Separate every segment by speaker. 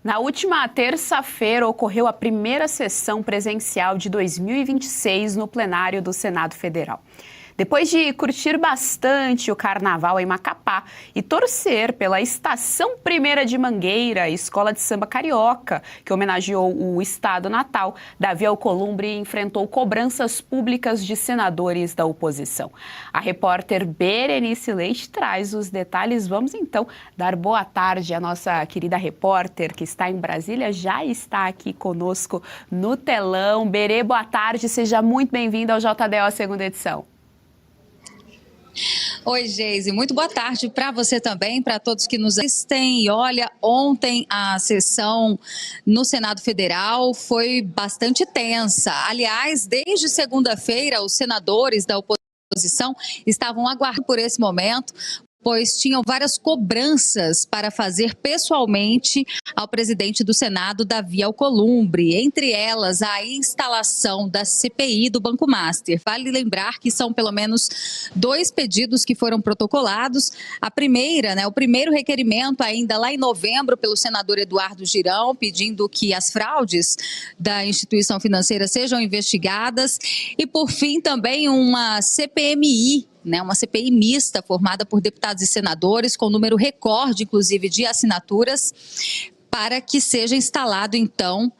Speaker 1: Na última terça-feira ocorreu a primeira sessão presencial de 2026 no plenário do Senado Federal. Depois de curtir bastante o carnaval em Macapá e torcer pela Estação Primeira de Mangueira, escola de samba carioca, que homenageou o estado natal, Davi Alcolumbre enfrentou cobranças públicas de senadores da oposição. A repórter Berenice Leite traz os detalhes. Vamos então dar boa tarde à nossa querida repórter que está em Brasília, já está aqui conosco no telão. Berê, boa tarde, seja muito bem-vinda ao JDO segunda edição.
Speaker 2: Oi, Geise, muito boa tarde para você também, para todos que nos assistem. E olha, ontem a sessão no Senado Federal foi bastante tensa. Aliás, desde segunda-feira, os senadores da oposição estavam aguardando por esse momento, pois tinham várias cobranças para fazer pessoalmente ao presidente do Senado, Davi Alcolumbre, entre elas a instalação da CPI do Banco Master. Vale lembrar que são pelo menos 2 pedidos que foram protocolados. A primeira, o primeiro requerimento ainda lá em novembro pelo senador Eduardo Girão, pedindo que as fraudes da instituição financeira sejam investigadas. E por fim também uma CPMI, uma CPI mista formada por deputados e senadores, com número recorde, inclusive, de assinaturas, para que seja instalado, então,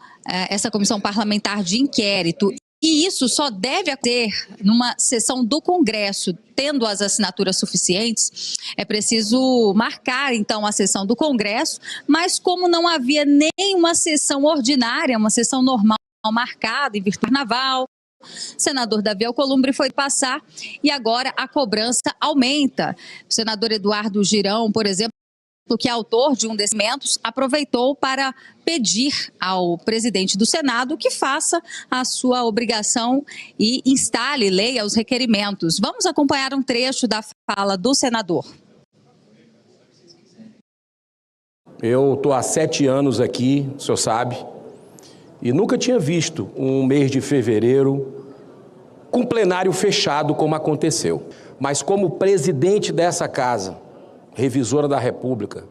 Speaker 2: essa comissão parlamentar de inquérito. E isso só deve acontecer numa sessão do Congresso. Tendo as assinaturas suficientes, é preciso marcar, então, a sessão do Congresso, mas como não havia nenhuma sessão ordinária, uma sessão normal marcada em virtude do carnaval, o senador Davi Alcolumbre foi passar e agora a cobrança aumenta. O senador Eduardo Girão, por exemplo, que é autor de um desses documentos, aproveitou para pedir ao presidente do Senado que faça a sua obrigação e instale, leia os requerimentos. Vamos acompanhar um trecho da fala do senador.
Speaker 3: Eu estou há 7 anos aqui, o senhor sabe, e nunca tinha visto um mês de fevereiro com plenário fechado como aconteceu. Mas como presidente dessa casa, revisora da República,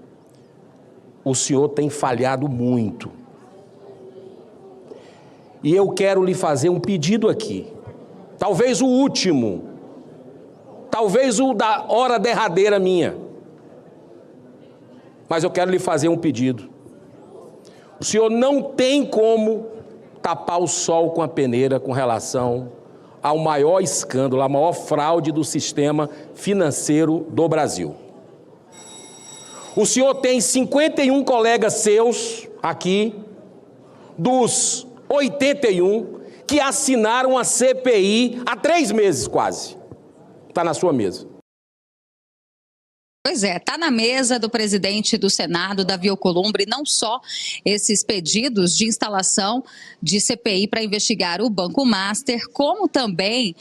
Speaker 3: o senhor tem falhado muito. E eu quero lhe fazer um pedido aqui, talvez o último, talvez o da hora derradeira minha, mas eu quero lhe fazer um pedido. O senhor não tem como tapar o sol com a peneira com relação ao maior escândalo, a maior fraude do sistema financeiro do Brasil. O senhor tem 51 colegas seus aqui, dos 81, que assinaram a CPI há 3 meses quase. Está na sua mesa.
Speaker 2: Pois é, está na mesa do presidente do Senado, Davi Alcolumbre, não só esses pedidos de instalação de CPI para investigar o Banco Master, como também,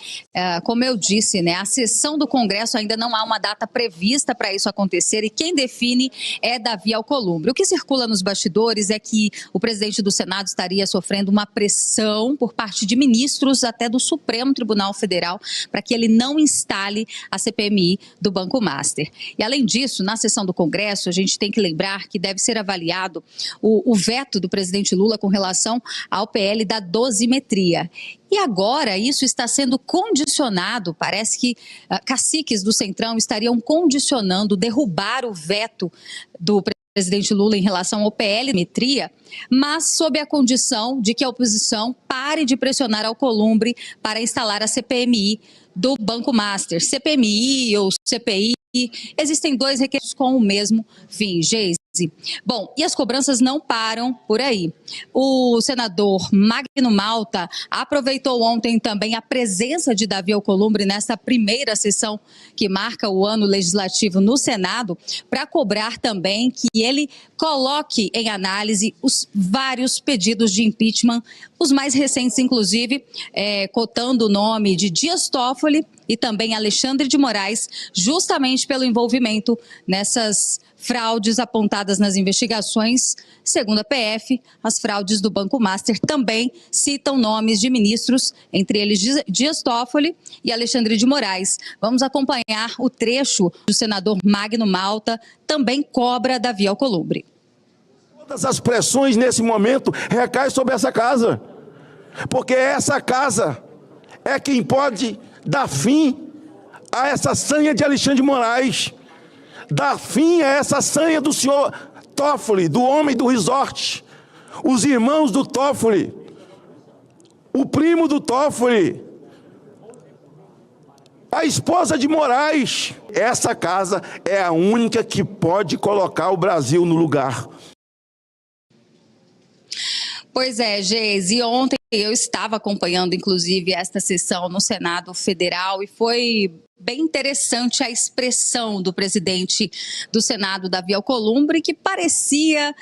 Speaker 2: como eu disse, a sessão do Congresso ainda não há uma data prevista para isso acontecer e quem define é Davi Alcolumbre. O que circula nos bastidores é que o presidente do Senado estaria sofrendo uma pressão por parte de ministros até do Supremo Tribunal Federal para que ele não instale a CPMI do Banco Master. E além disso, na sessão do Congresso, a gente tem que lembrar que deve ser avaliado o veto do presidente Lula com relação ao PL da dosimetria. E agora isso está sendo condicionado, parece que caciques do Centrão estariam condicionando derrubar o veto do presidente Lula em relação ao PL da dosimetria, mas sob a condição de que a oposição pare de pressionar Alcolumbre para instalar a CPMI do Banco Master. CPMI ou CPI, existem 2 requerimentos com o mesmo fim, Geise. Bom, e as cobranças não param por aí. O senador Magno Malta aproveitou ontem também a presença de Davi Alcolumbre nessa primeira sessão que marca o ano legislativo no Senado para cobrar também que ele coloque em análise os vários pedidos de impeachment, os mais recentes inclusive, cotando o nome de Dias Toffoli e também Alexandre de Moraes, justamente pelo envolvimento nessas fraudes apontadas nas investigações. Segundo a PF, as fraudes do Banco Master também citam nomes de ministros, entre eles Dias Toffoli e Alexandre de Moraes. Vamos acompanhar o trecho do senador Magno Malta, também cobra Davi Alcolumbre.
Speaker 4: Todas as pressões nesse momento recaem sobre essa casa, porque essa casa é quem pode dar fim a essa sanha de Alexandre de Moraes, dar fim a essa sanha do senhor Toffoli, do homem do resort, os irmãos do Toffoli, o primo do Toffoli, a esposa de Moraes. Essa casa é a única que pode colocar o Brasil no lugar.
Speaker 2: Pois é, Geise, ontem eu estava acompanhando, inclusive, esta sessão no Senado Federal e foi bem interessante a expressão do presidente do Senado, Davi Alcolumbre, que parecia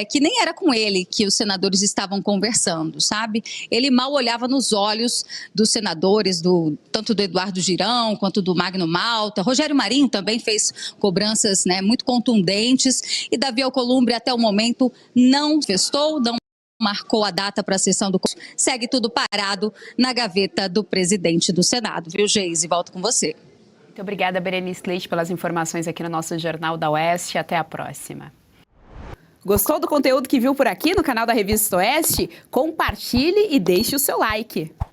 Speaker 2: que nem era com ele que os senadores estavam conversando, sabe? Ele mal olhava nos olhos dos senadores, tanto do Eduardo Girão quanto do Magno Malta. Rogério Marinho também fez cobranças, né, muito contundentes, e Davi Alcolumbre até o momento não festou, não marcou a data para a sessão do Congresso. Segue tudo parado na gaveta do presidente do Senado, viu, Geise? Volto com você.
Speaker 1: Muito obrigada, Berenice Leite, pelas informações aqui no nosso Jornal da Oeste. Até a próxima. Gostou do conteúdo que viu por aqui no canal da Revista Oeste? Compartilhe e deixe o seu like.